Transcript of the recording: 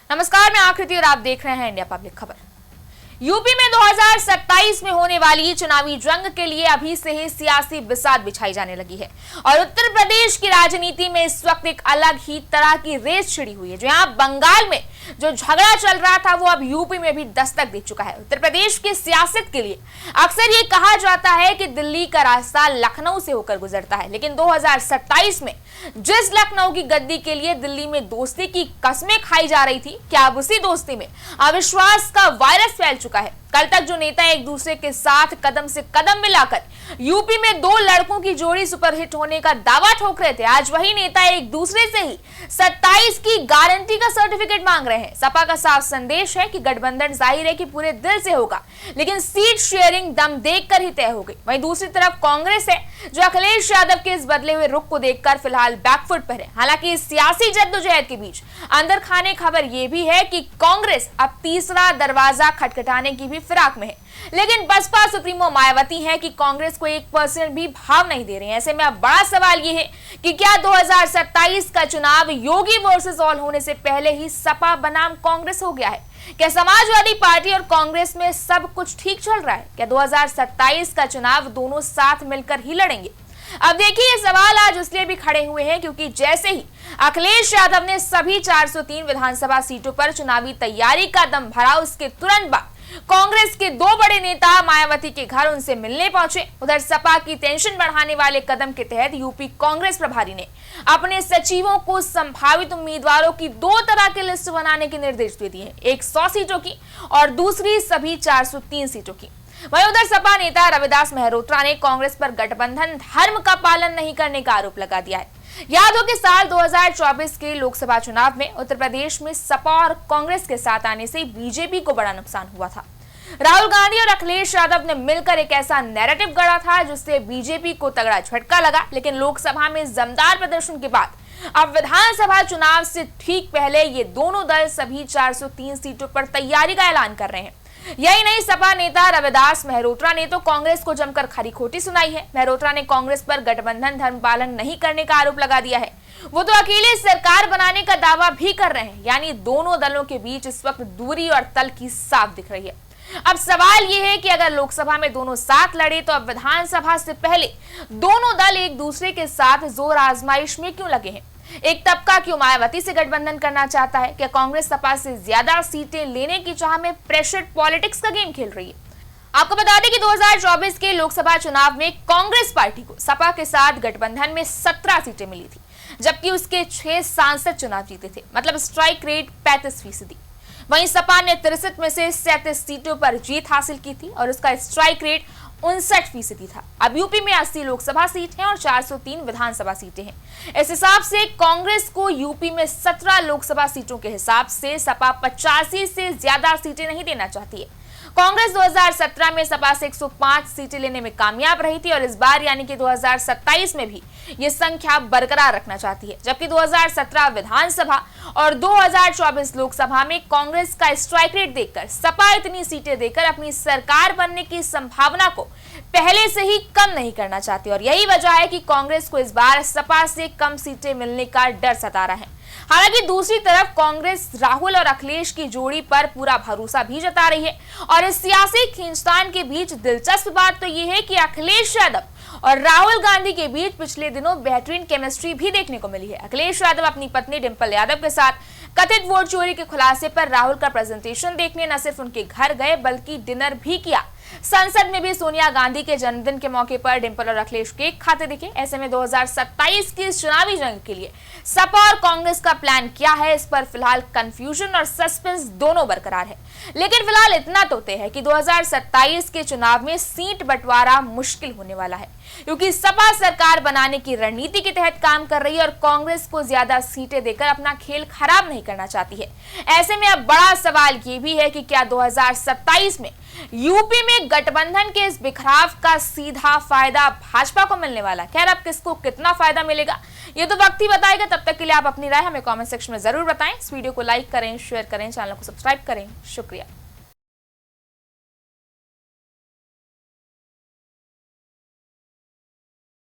नमस्कार, मैं आकृति और आप देख रहे हैं इंडिया पब्लिक खबर। यूपी में 2027 में होने वाली चुनावी जंग के लिए अभी से ही सियासी बिसात बिछाई जाने लगी है और उत्तर प्रदेश की राजनीति में इस वक्त एक अलग ही तरह की रेस छिड़ी हुई है। जो यहाँ बंगाल में जो झगड़ा चल रहा था वो अब यूपी में भी दस्तक दे चुका है। उत्तर प्रदेश की सियासत के लिए अक्सर ये कहा जाता है कि दिल्ली का रास्ता लखनऊ से होकर गुजरता है, लेकिन 2027 में जिस लखनऊ की गद्दी के लिए दिल्ली में दोस्ती की कस्में खाई जा रही थी, क्या अब उसी दोस्ती में अविश्वास का वायरस फैल चुका है। कल तक जो नेता एक दूसरे के साथ कदम से कदम मिलाकर यूपी में दो लड़कों की जोड़ी सुपरहिट होने का दावा ठोक रहे थे, आज वही नेता एक दूसरे से ही 27 की गारंटी का सर्टिफिकेट मांग रहे हैं। सपा का साफ संदेश है कि गठबंधन जाहिर है कि पूरे दिल से होगा, लेकिन सीट शेयरिंग दम देखकर ही तय हो गई। वहीं दूसरी तरफ कांग्रेस है जो अखिलेश यादव के इस बदले हुए रुख को देखकर फिलहाल बैकफुट पर है। हालांकि इस सियासी जद्दोजहद के बीच अंदर खाने खबर यह भी है कि कांग्रेस अब तीसरा दरवाजा खटखटाने की भी फिराक में है, लेकिन बसपा सुप्रीमो मायावती है कि कांग्रेस को 1% भी भाव नहीं दे रहे हैं। ऐसे में अब बड़ा सवाल यह है कि क्या 2027 का चुनाव योगी वर्सेस ऑल होने से पहले ही सपा बनाम कांग्रेस हो गया है? क्या समाजवादी पार्टी और कांग्रेस में सब कुछ ठीक चल रहा है? क्या 2027 का चुनाव दोनों साथ मिलकर ही लड़ेंगे? अब देखिए, ये सवाल आज इसलिए भी खड़े हुए हैं क्योंकि जैसे ही अखिलेश यादव ने सभी 403 विधानसभा सीटों पर चुनावी तैयारी का दम भरा, उसके तुरंत बाद कांग्रेस के दो बड़े नेता मायावती के घर उनसे मिलने पहुंचे। उधर सपा की टेंशन बढ़ाने वाले कदम के तहत यूपी कांग्रेस प्रभारी ने अपने सचिवों को संभावित उम्मीदवारों की दो तरह की लिस्ट बनाने के निर्देश दे दिए हैं, एक 100 सीटों की और दूसरी सभी 403 सीटों की। वहीं उधर सपा नेता रविदास मेहरोत्रा ने कांग्रेस पर गठबंधन धर्म का पालन नहीं करने का आरोप लगा दिया है। याद हो कि साल 2024 के लोकसभा चुनाव में उत्तर प्रदेश में सपा और कांग्रेस के साथ आने से बीजेपी को बड़ा नुकसान हुआ था। राहुल गांधी और अखिलेश यादव ने मिलकर एक ऐसा नैरेटिव गढ़ा था जिससे बीजेपी को तगड़ा झटका लगा, लेकिन लोकसभा में दमदार प्रदर्शन के बाद अब विधानसभा चुनाव से ठीक पहले ये दोनों दल सभी 403 सीटों पर तैयारी का ऐलान कर रहे हैं। यही नहीं, सपा नेता रविदास मेहरोत्रा ने तो कांग्रेस को जमकर खरी खोटी सुनाई है। मेहरोत्रा ने कांग्रेस पर गठबंधन धर्म पालन नहीं करने का आरोप लगा दिया है। वो तो अकेले सरकार बनाने का दावा भी कर रहे हैं, यानी दोनों दलों के बीच इस वक्त दूरी और तल्खी साफ दिख रही है। अब सवाल यह है कि अगर लोकसभा में दोनों साथ लड़े तो अब विधानसभा से पहले दोनों दल एक दूसरे के साथ जोर आजमाइश में क्यों लगे हैं? एक तबका क्यों मायावती से गठबंधन करना चाहता है? क्या कांग्रेस सपा से ज्यादा सीटें लेने की चाह में प्रेशर पॉलिटिक्स का गेम खेल रही है? आपको बता दें कि 2024 के लोकसभा चुनाव में कांग्रेस पार्टी को सपा के साथ गठबंधन में 17 सीटें मिली थी, जबकि उसके 6 सांसद चुनाव जीते थे, मतलब स्ट्राइक रेट 35%। वहीं सपा ने 63 में से 37 सीटों पर जीत हासिल की थी और उसका स्ट्राइक रेट 59% था। अब यूपी में 80 लोकसभा सीट हैं और 403 विधानसभा सीटें हैं। इस हिसाब से कांग्रेस को यूपी में 17 लोकसभा सीटों के हिसाब से सपा 85 से ज्यादा सीटें नहीं देना चाहती है। कांग्रेस 2017 में सपा से 105 सीटें लेने में कामयाब रही थी और इस बार यानी कि 2027 में भी ये संख्या बरकरार रखना चाहती है, जबकि 2017 विधानसभा और 2024 लोकसभा में कांग्रेस का स्ट्राइक रेट देखकर सपा इतनी सीटें देकर अपनी सरकार बनने की संभावना को पहले से ही कम नहीं करना चाहती और यही वजह है कि कांग्रेस को इस बार सपा से कम सीटें मिलने का डर सता रहा है। हालांकि दूसरी तरफ कांग्रेस राहुल और अखिलेश की जोड़ी पर पूरा भरोसा भी जता रही है और इस सियासी खींचतान के बीच दिलचस्प बात तो यह है कि अखिलेश यादव और राहुल गांधी के बीच पिछले दिनों बेहतरीन केमिस्ट्री भी देखने को मिली है। अखिलेश यादव अपनी पत्नी डिंपल यादव के साथ कथित वोट चोरी के खुलासे पर राहुल का प्रेजेंटेशन देखने न सिर्फ उनके घर गए बल्कि डिनर भी किया। संसद में भी सोनिया गांधी के जन्मदिन के मौके पर डिंपल और अखिलेश केक खाते दिखे। ऐसे में 2027 की चुनावी जंग के लिए सपा और कांग्रेस का प्लान क्या है, इस पर फिलहाल कंफ्यूजन और सस्पेंस दोनों बरकरार है। लेकिन फिलहाल इतना तो तय है कि 2027 के चुनाव में सीट बंटवारा मुश्किल होने वाला है, क्योंकि सपा सरकार बनाने की रणनीति के तहत काम कर रही है और कांग्रेस को ज्यादा सीटें देकर अपना खेल खराब नहीं करना चाहती है। ऐसे में अब बड़ा सवाल ये भी है कि क्या 2027 में यूपी में गठबंधन के इस बिखराव का सीधा फायदा भाजपा को मिलने वाला? खैर, अब किसको कितना फायदा मिलेगा ये तो वक्त ही बताएगा। तब तक के लिए आप अपनी राय हमें कमेंट सेक्शन में जरूर बताएं। इस वीडियो को लाइक करें, शेयर करें, चैनल को सब्सक्राइब करें। शुक्रिया।